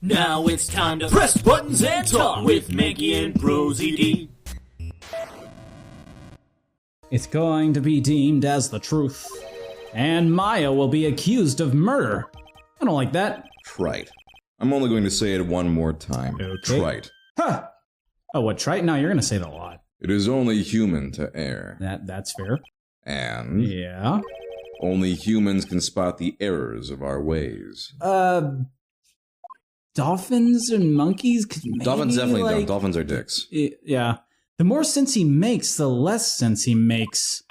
Now it's time to press buttons and talk with Manky and ProZD. It's going to be deemed as the truth, and Maya will be accused of murder. I don't like that. Trite. I'm only going to say it one more time. Okay. Trite. Huh. Oh, what, trite? No, you're going to say that a lot. It is only human to err. That's fair. And Yeah. only humans can spot the errors of our ways. Dolphins and monkeys could maybe, Dolphins definitely like, don't. Dolphins are dicks. Yeah. The more sense he makes, the less sense he makes.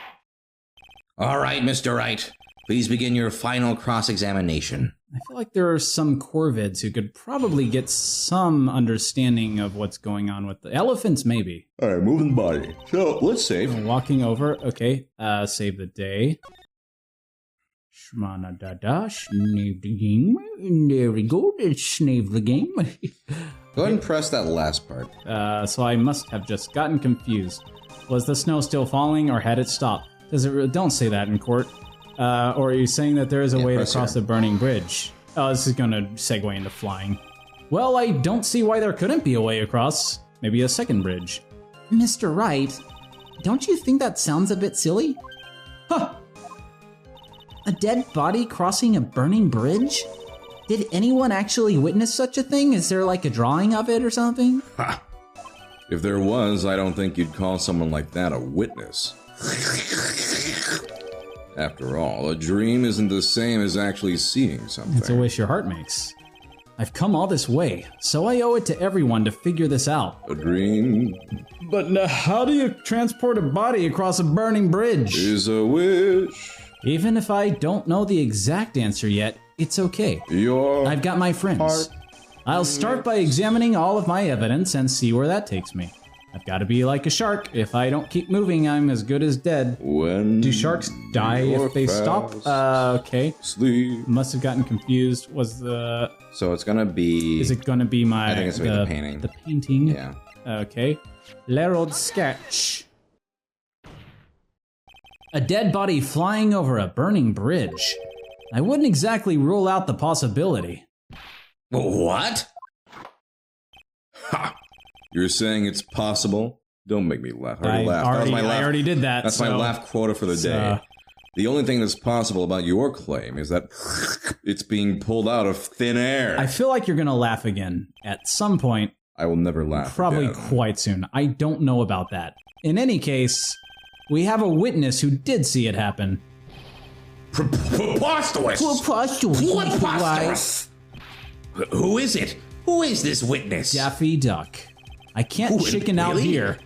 All right, Mr. Wright. Please begin your final cross-examination. I feel like there are some corvids who could probably get some understanding of what's going on with the elephants, maybe. Alright, moving body. So, let's save. Walking over, okay. Save the day. Shmana da snave the game. There we go, let's snave the game. Go ahead and press that last part. So I must have just gotten confused. Was the snow still falling or had it stopped? Don't say that in court. Or are you saying that there is a way to cross the burning bridge? Oh, this is gonna segue into flying. Well, I don't see why there couldn't be a way across. Maybe a second bridge. Mr. Wright, don't you think that sounds a bit silly? Huh! A dead body crossing a burning bridge? Did anyone actually witness such a thing? Is there like a drawing of it or something? Ha! If there was, I don't think you'd call someone like that a witness. After all, a dream isn't the same as actually seeing something. It's a wish your heart makes. I've come all this way, so I owe it to everyone to figure this out. A dream But how do you transport a body across a burning bridge? is a wish. Even if I don't know the exact answer yet, it's okay. I've got my friends. I'll start by examining all of my evidence and see where that takes me. I've got to be like a shark. If I don't keep moving, I'm as good as dead. When Do sharks die if they stop? Okay. Sleep. Must have gotten confused. So it's gonna be. Is it gonna be my... I think it's gonna be the painting. The painting? Yeah. Okay. L'Herald sketch. A dead body flying over a burning bridge. I wouldn't exactly rule out the possibility. What? Ha! You're saying it's possible? Don't make me laugh. I already did that. That's my laugh quota for the day. The only thing that's possible about your claim is that it's being pulled out of thin air. I feel like you're gonna laugh again at some point. I will never laugh Probably again. quite soon. I don't know about that. In any case, we have a witness who did see it happen. Preposterous! Preposterous! Who is it? Who is this witness? Daffy Duck. I can't Ooh, chicken out really? here.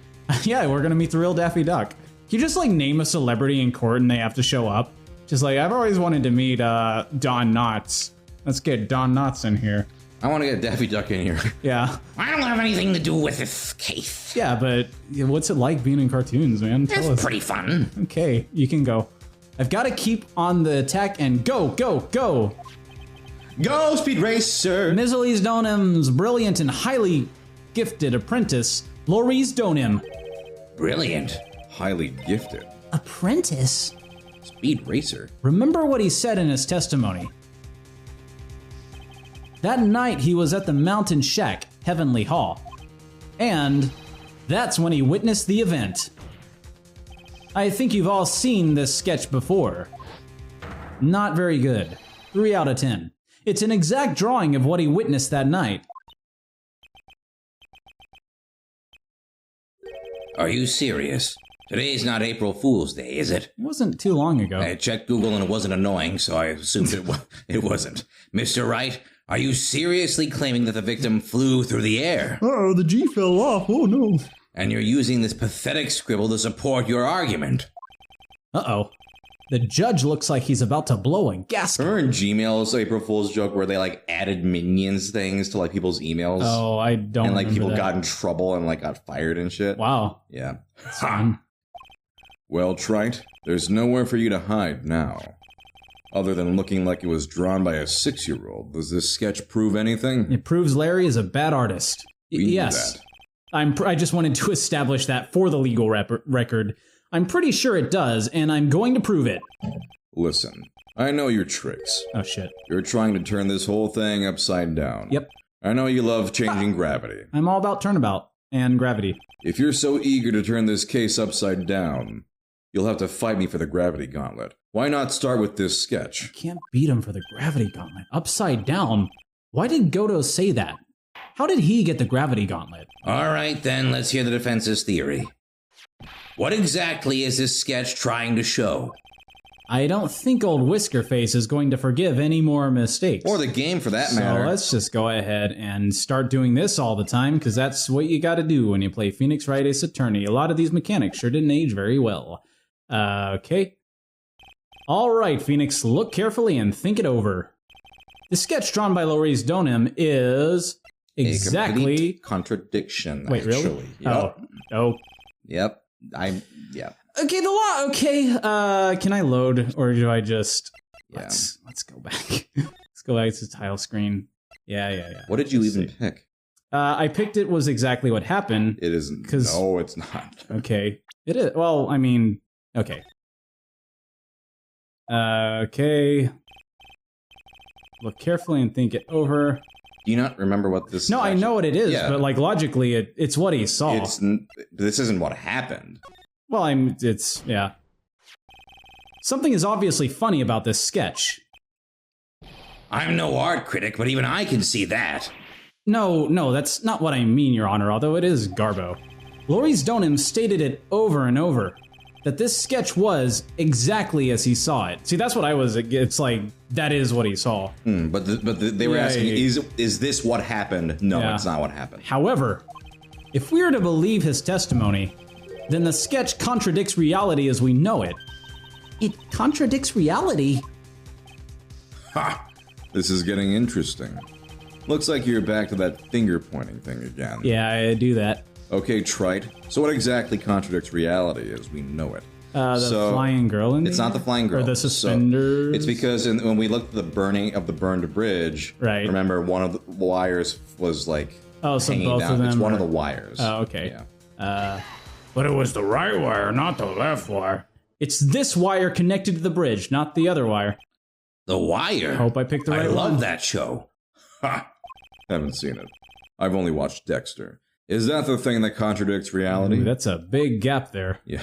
Yeah, we're gonna meet the real Daffy Duck. Can you just like name a celebrity in court and they have to show up? Just like, I've always wanted to meet Don Knotts. Let's get Don Knotts in here. I want to get Daffy Duck in here. Yeah. I don't have anything to do with this case. Yeah, but what's it like being in cartoons, man? Tell It's us. pretty fun. Okay, you can go. I've got to keep on the attack and go, go, go! Go, Speed Racer! Mizzly's Donham's brilliant and highly gifted apprentice, Laurice Donham. Brilliant. Highly gifted. Apprentice? Speed Racer? Remember what he said in his testimony. That night he was at the Mountain Shack, Heavenly Hall. And that's when he witnessed the event. I think you've all seen this sketch before. Not very good. 3 out of 10. It's an exact drawing of what he witnessed that night. Are you serious? Today's not April Fool's Day, is it? It wasn't too long ago. I checked Google and it wasn't annoying, so I assumed it wasn't. Mr. Wright, are you seriously claiming that the victim flew through the air? Uh-oh, the G fell off. Oh no. And you're using this pathetic scribble to support your argument? Uh-oh. The judge looks like he's about to blow a gasket. Remember in Gmail's April Fool's joke where they like added minions things to like people's emails? Oh, I don't And like remember people that. got in trouble and like got fired and shit? Wow. Yeah. Ha. Well, Trite, there's nowhere for you to hide now. Other than looking like it was drawn by a 6-year-old, does this sketch prove anything? It proves Larry is a bad artist. We knew Yes. that. I just wanted to establish that for the legal record. I'm pretty sure it does, and I'm going to prove it. Listen, I know your tricks. Oh shit. You're trying to turn this whole thing upside down. Yep. I know you love changing gravity. I'm all about turnabout and gravity. If you're so eager to turn this case upside down, you'll have to fight me for the gravity gauntlet. Why not start with this sketch? Can't beat him for the gravity gauntlet. Upside down? Why did Goto say that? How did he get the gravity gauntlet? All right, then, let's hear the defense's theory. What exactly is this sketch trying to show? I don't think old Whiskerface is going to forgive any more mistakes. Or the game, for that matter. So let's just go ahead and start doing this all the time, because that's what you gotta do when you play Phoenix Wright Ace Attorney. A lot of these mechanics sure didn't age very well. Okay. Alright, Phoenix, look carefully and think it over. The sketch drawn by Laurice Donim is exactly... A contradiction, Wait, actually. really? Yep. Oh. Yep. Okay, the law. Okay, can I load, or do I just? Yeah. Let's go back. Let's go back to the title screen. Yeah. What did you even pick? I picked it was exactly what happened. It isn't. No, it's not. Okay, it is. Well, I mean, okay. Okay. Look carefully and think it over. Do you not remember what this? No, I know what it is, but like logically, it's what he saw. This isn't what happened. Well, yeah. Something is obviously funny about this sketch. I'm no art critic, but even I can see that. No, that's not what I mean, Your Honor, although it is garbo. Laurice Donim stated it over and over, that this sketch was exactly as he saw it. See, that's what I was, it's like, that is what he saw. But they were asking, is this what happened? No, it's not what happened. However, if we are to believe his testimony, then the sketch contradicts reality as we know it. It contradicts reality? Ha! This is getting interesting. Looks like you're back to that finger-pointing thing again. Yeah, I do that. Okay, Trite. So what exactly contradicts reality as we know it? The flying girl in It's not the flying girl. Or the suspenders? So it's because when we looked at the burning of the burned bridge, right. Remember one of the wires was like hanging both down. Of them it's one of the wires. Oh, okay. Yeah. But it was the right wire, not the left wire. It's this wire connected to the bridge, not the other wire. The Wire? Hope I picked the right one. I love that show. Ha! Haven't seen it. I've only watched Dexter. Is that the thing that contradicts reality? Ooh, that's a big gap there. Yeah.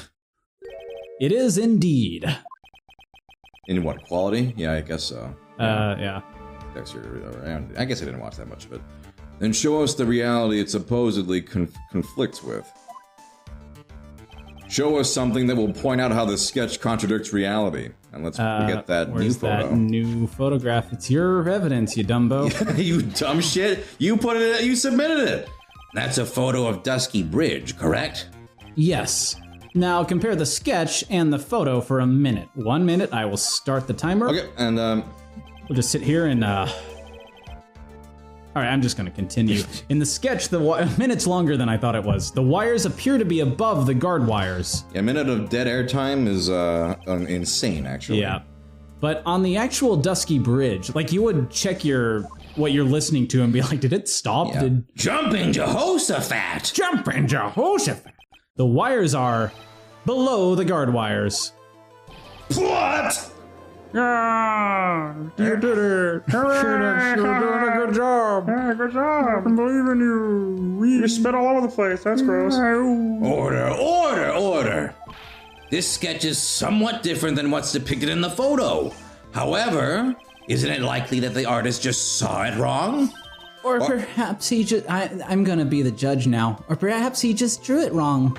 It is indeed. In what, quality? Yeah, I guess so. Yeah. Dexter, I guess I didn't watch that much of it. Then show us the reality it supposedly conflicts with. Show us something that will point out how the sketch contradicts reality. And let's get that new photo. That new photograph? It's your evidence, you dumbo. You dumb shit. You put it. You submitted it. That's a photo of Dusky Bridge, correct? Yes. Now compare the sketch and the photo for a minute. 1 minute, I will start the timer. Okay, and we'll just sit here and All right, I'm just going to continue. In the sketch, the minute's longer than I thought it was. The wires appear to be above the guard wires. A minute of dead air time is insane, actually. Yeah. But on the actual Dusky Bridge, like you would check what you're listening to and be like, did it stop? Yeah. Jumping Jehoshaphat! Jumping Jehoshaphat! The wires are below the guard wires. What? Yeah, you did it. You're doing a good job. Yeah, good job. I believe in you. You spit all over the place. That's gross. Order! This sketch is somewhat different than what's depicted in the photo. However, isn't it likely that the artist just saw it wrong? Or perhaps he just... I'm gonna be the judge now. Or perhaps he just drew it wrong.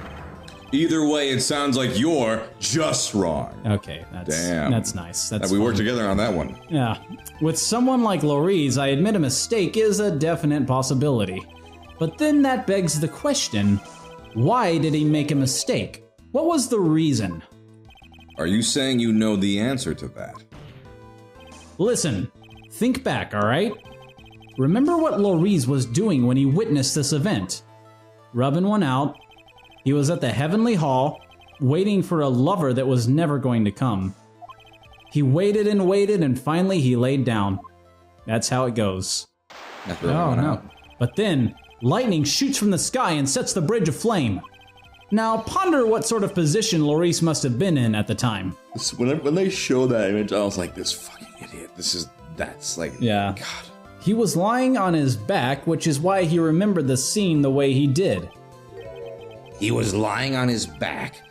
Either way, it sounds like you're just wrong. Okay, that's nice. We worked together on that one. Yeah. With someone like Laurice, I admit a mistake is a definite possibility. But then that begs the question, why did he make a mistake? What was the reason? Are you saying you know the answer to that? Listen, think back, alright? Remember what Laurice was doing when he witnessed this event. Rubbing one out. He was at the Heavenly Hall, waiting for a lover that was never going to come. He waited, and finally he laid down. That's how it goes. Oh, no. But then, lightning shoots from the sky and sets the bridge aflame. Now, ponder what sort of position Laurice must have been in at the time. When they show that image, I was like, this fucking idiot. That's like, yeah. God. He was lying on his back, which is why he remembered the scene the way he did. He was lying on his back?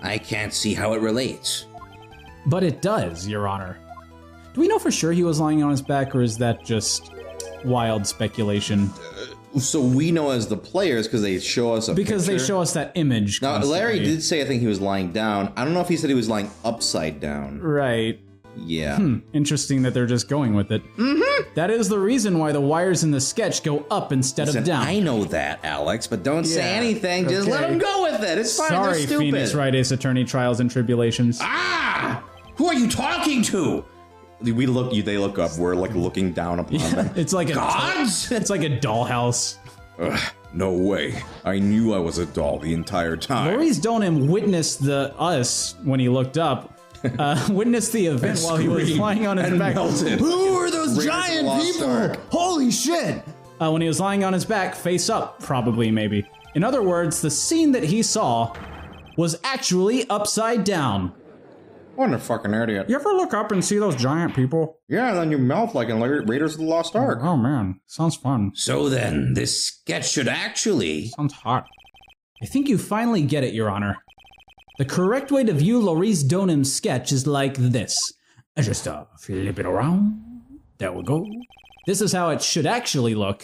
I can't see how it relates. But it does, Your Honor. Do we know for sure he was lying on his back, or is that just wild speculation? So we know as the players because they show us a Because picture. they show us that image Now, constantly. Larry did say I think he was lying down. I don't know if he said he was lying upside down. Right. Yeah. Interesting that they're just going with it. Mm-hmm. That is the reason why the wires in the sketch go up instead Listen, of down. I know that, Alex, but don't say Yeah, anything. Just let okay. him go with it. It's fine. Sorry, They're stupid. Phoenix Wright Ace Attorney Trials and Tribulations. Ah! Who are you talking to? They look up. We're like looking down upon them. It's like Gods? It's like a dollhouse. Ugh, no way. I knew I was a doll the entire time. Laurice Donham witnessed us when he looked up. Witnessed the event while he was screamed lying on his and back. melted. Who are those Raiders of the giant Lost people? Ark. Holy shit! When he was lying on his back, face up, probably, maybe. In other words, the scene that he saw was actually upside down. What a fucking idiot. You ever look up and see those giant people? Yeah, and then you mouth like in Raiders of the Lost Ark. Oh man, sounds fun. So then, this sketch should actually... Sounds hot. I think you finally get it, Your Honor. The correct way to view Laurice Donham's sketch is like this. I just flip it around. There we go. This is how it should actually look.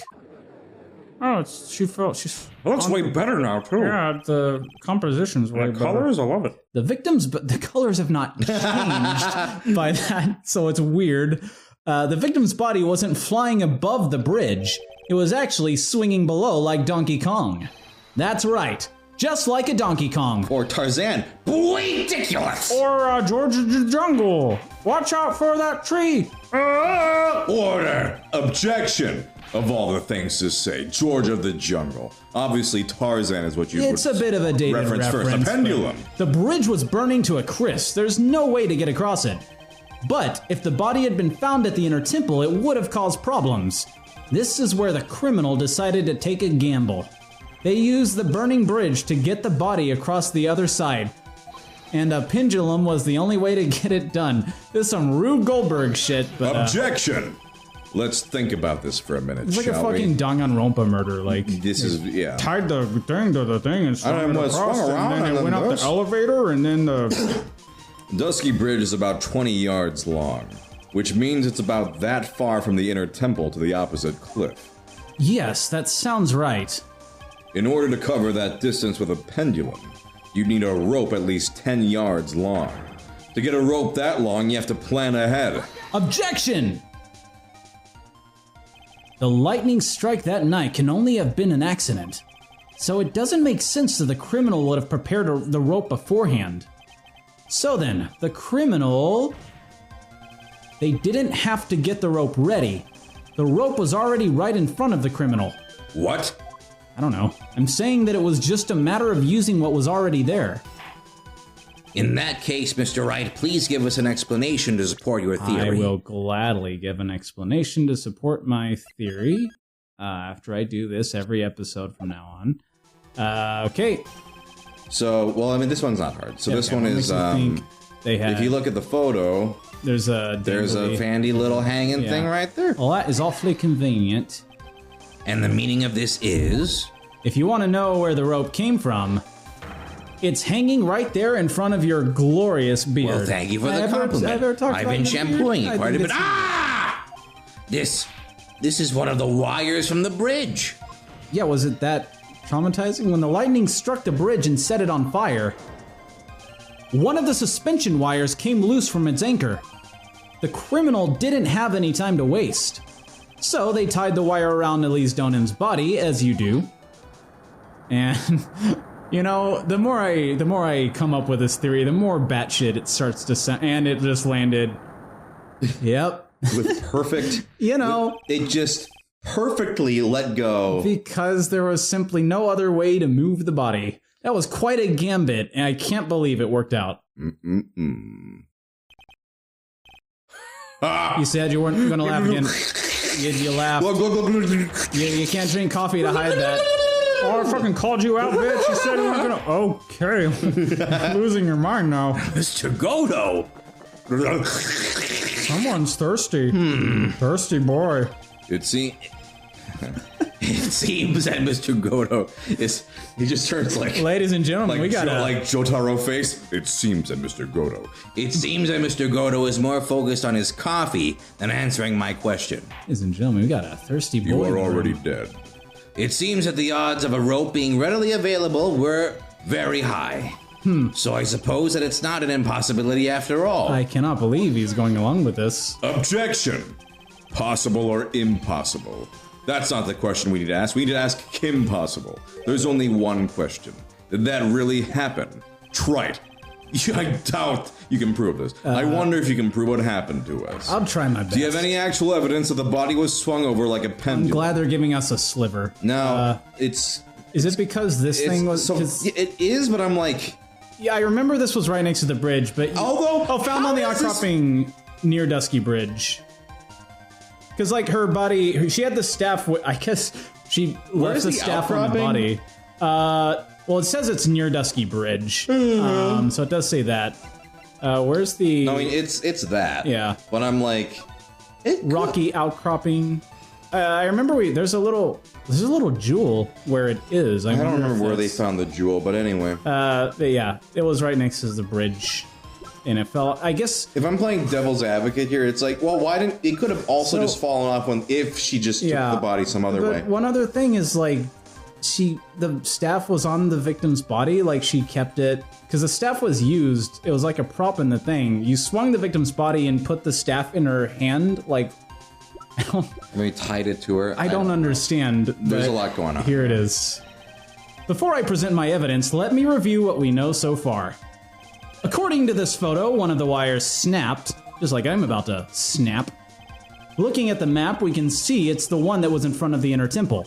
Oh, she's. It looks way better now, too. Yeah, the composition's way better. Colors, I love it. The colors have not changed by that, so it's weird. The victim's body wasn't flying above the bridge. It was actually swinging below like Donkey Kong. That's right. Just like a Donkey Kong. Or Tarzan. Ridiculous! Or George of the Jungle. Watch out for that tree. Order! Objection! Of all the things to say, George of the Jungle. Obviously, Tarzan is what you It's a bit of a dated reference reference. first. The Pendulum. The bridge was burning to a crisp. There's no way to get across it. But if the body had been found at the Inner Temple, it would have caused problems. This is where the criminal decided to take a gamble. They used the burning bridge to get the body across the other side. And a pendulum was the only way to get it done. This is some Rube Goldberg shit, but Objection! Let's think about this for a minute, it's like a shall fucking we? Danganronpa murder. Like This is, yeah. Tied the thing to the thing and swung And it it across, swung around and then and it went then up this. the elevator, and then the. Dusky Bridge is about 20 yards long, which means it's about that far from the Inner Temple to the opposite cliff. yes, that sounds right. In order to cover that distance with a pendulum, you'd need a rope at least 10 yards long. To get a rope that long, you have to plan ahead. Objection! The lightning strike that night can only have been an accident. So it doesn't make sense that the criminal would have prepared the rope beforehand. So then, the criminal... They didn't have to get the rope ready. The rope was already right in front of the criminal. What? I don't know. I'm saying that it was just a matter of using what was already there. In that case, Mr. Wright, please give us an explanation to support your theory. I will gladly give an explanation to support my theory after I do this every episode from now on. Okay. So, well, I mean, this one's not hard. So this Okay, one what is, makes you think they had, if you look at the photo, there's a dangly- fandy little hanging Yeah. thing right there. Well, that is awfully convenient. And the meaning of this is... If you want to know where the rope came from, it's hanging right there in front of your glorious beard. Well, thank you for the I've ever compliment. talked I've about been your shampooing beard? it quite I a think bit. it's- Ah! This is one of the wires from the bridge. Yeah, was it that traumatizing? When the lightning struck the bridge and set it on fire, one of the suspension wires came loose from its anchor. The criminal didn't have any time to waste. So they tied the wire around Elise Donham's body, as you do. And, you know, the more I come up with this theory, the more batshit it starts to sound. And it just landed. Yep. With perfect, You know, it just perfectly let go. because there was simply no other way to move the body. That was quite a gambit, and I can't believe it worked out. You said you weren't going to laugh again. You laughed. You can't drink coffee to hide that. Oh, I fucking called you out, bitch. You said you weren't gonna. Okay. Losing your mind now. Mr. Godo. Someone's thirsty. Thirsty boy. It seems... It seems that Mr. Goto is... He just turns like... Ladies and gentlemen, we got like Jotaro face. It seems that Mr. Goto. It seems that Mr. Goto is more focused on his coffee than answering my question. Ladies and gentlemen, we got a thirsty boy. You are already dead. It seems that the odds of a rope being readily available were very high. So I suppose that it's not an impossibility after all. I cannot believe he's going along with this. Objection! Possible or impossible? That's not the question we need to ask. We need to ask Kim possible. There's only one question. Did that really happen? Trite. I doubt you can prove this. I wonder if you can prove what happened to us. I'll try my best. Do you have any actual evidence that the body was swung over like a pendulum? I'm glad they're giving us a sliver. No, it's... Is it because this thing was... So, it is, but I'm like... Yeah, I remember this was right next to the bridge, but... found on the outcropping near Dusky Bridge. Because, like, her body... She had the staff... I guess she left the staff on the body. Well, it says it's near Dusky Bridge. So it does say that. Where's the... No, I mean, it's that. Yeah. But I'm like... Rocky outcropping. I remember there's a little jewel where it is. I don't remember where they found the jewel, but anyway. Yeah, it was right next to the bridge. And it fell, I guess... If I'm playing devil's advocate here, it's like, well, why didn't... It could have also just fallen off if she just took the body some other way. One other thing is, like, the staff was on the victim's body, like, she kept it... Because the staff was used, it was like a prop in the thing. You swung the victim's body and put the staff in her hand, like... Maybe tied it to her. I don't understand. There's a lot going on. Here it is. Before I present my evidence, let me review what we know so far. According to this photo, one of the wires snapped, just like I'm about to snap. Looking at the map, we can see it's the one that was in front of the inner temple.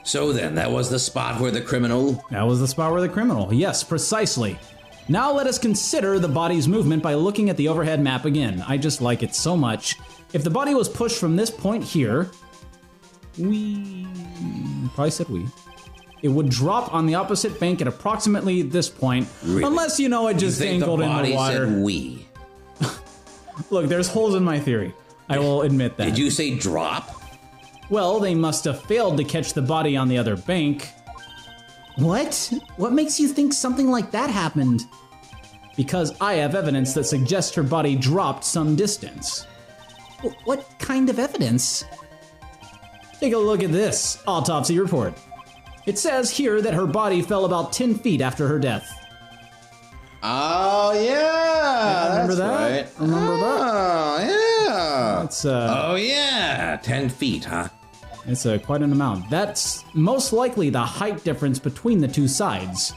So then, that was the spot where the criminal... That was the spot where the criminal, yes, precisely. Now let us consider the body's movement by looking at the overhead map again. I just like it so much. If the body was pushed from this point here, it would drop on the opposite bank at approximately this point. Really? Unless, it just dangled in the water. Said we. Look, there's holes in my theory. I will admit that. Did you say drop? Well, they must have failed to catch the body on the other bank. What? What makes you think something like that happened? Because I have evidence that suggests her body dropped some distance. What kind of evidence? Take a look at this autopsy report. It says here that her body fell about 10 feet after her death. Oh, yeah! Remember that? Right. Remember that? Oh, yeah! That's, oh, yeah! 10 feet, huh? It's quite an amount. That's most likely the height difference between the two sides.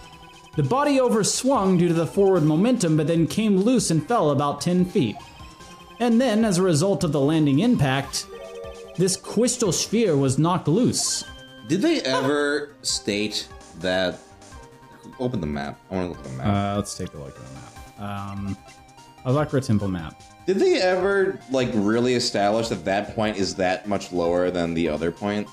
The body overswung due to the forward momentum, but then came loose and fell about 10 feet. And then, as a result of the landing impact, this crystal sphere was knocked loose. Did they ever state that... Open the map. I want to look at the map. Let's take a look at the map. Alakra Temple map. Did they ever, really establish that that point is that much lower than the other point?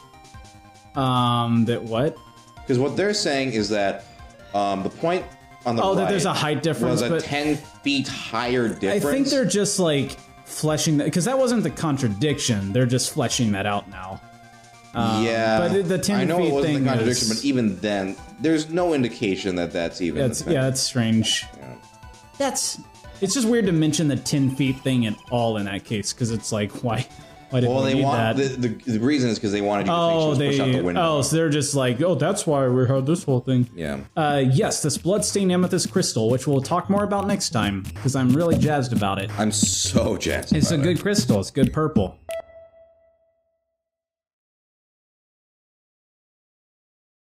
That what? Because what they're saying is that the point on the right... that there's a height difference, was a 10 feet higher difference. I think they're just, fleshing that... Because that wasn't the contradiction. They're just fleshing that out now. Yeah, but the 10 feet I know it wasn't thing the contradiction, but even then, there's no indication that that's even... It's strange. Yeah. It's just weird to mention the 10 feet thing at all in that case, because it's like, why did we need that? The reason is because they wanted you to think she was pushed out the window. Oh, so they're just like, that's why we heard this whole thing. Yeah. Yes, this bloodstained amethyst crystal, which we'll talk more about next time, because I'm really jazzed about it. I'm so jazzed It's a good crystal. It's good purple.